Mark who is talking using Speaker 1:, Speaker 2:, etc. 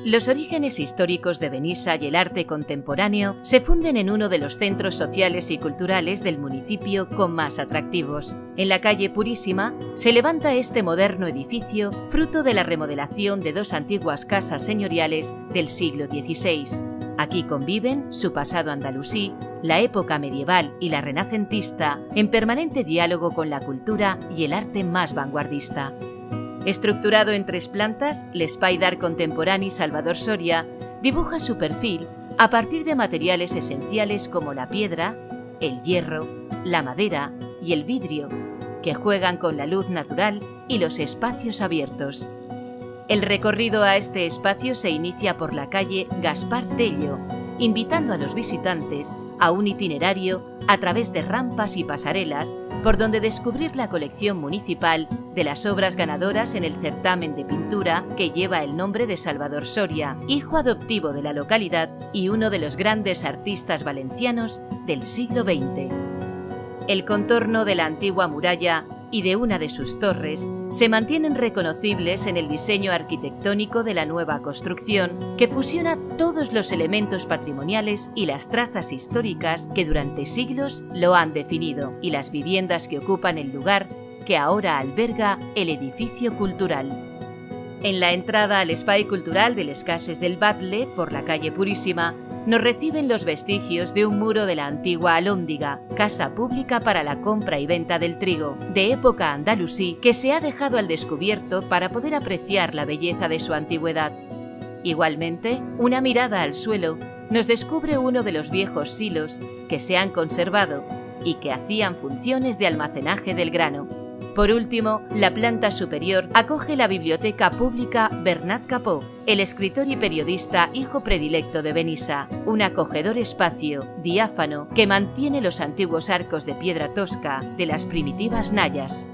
Speaker 1: Los orígenes históricos de Benissa y el arte contemporáneo se funden en uno de los centros sociales y culturales del municipio con más atractivos. En la calle Purísima se levanta este moderno edificio, fruto de la remodelación de dos antiguas casas señoriales del siglo XVI. Aquí conviven su pasado andalusí, la época medieval y la renacentista, en permanente diálogo con la cultura y el arte más vanguardista. Estructurado en 3 plantas, l'Espai d'Art Contemporani Salvador Soria dibuja su perfil a partir de materiales esenciales como la piedra, el hierro, la madera y el vidrio, que juegan con la luz natural y los espacios abiertos. El recorrido a este espacio se inicia por la calle Gaspar Tello, invitando a los visitantes a un itinerario a través de rampas y pasarelas por donde descubrir la colección municipal de las obras ganadoras en el certamen de pintura que lleva el nombre de Salvador Soria, hijo adoptivo de la localidad y uno de los grandes artistas valencianos del siglo XX. El contorno de la antigua muralla y de una de sus torres se mantienen reconocibles en el diseño arquitectónico de la nueva construcción, que fusiona todos los elementos patrimoniales y las trazas históricas que durante siglos lo han definido, y las viviendas que ocupan el lugar que ahora alberga el edificio cultural. En la entrada al Espai Cultural de les Cases del Batle, por la calle Purísima, nos reciben los vestigios de un muro de la antigua Alhóndiga, casa pública para la compra y venta del trigo, de época andalusí, que se ha dejado al descubierto para poder apreciar la belleza de su antigüedad. Igualmente, una mirada al suelo nos descubre uno de los viejos silos que se han conservado y que hacían funciones de almacenaje del grano. Por último, la planta superior acoge la Biblioteca Pública Bernat Capó, el escritor y periodista hijo predilecto de Benissa, un acogedor espacio diáfano que mantiene los antiguos arcos de piedra tosca de las primitivas Nayas.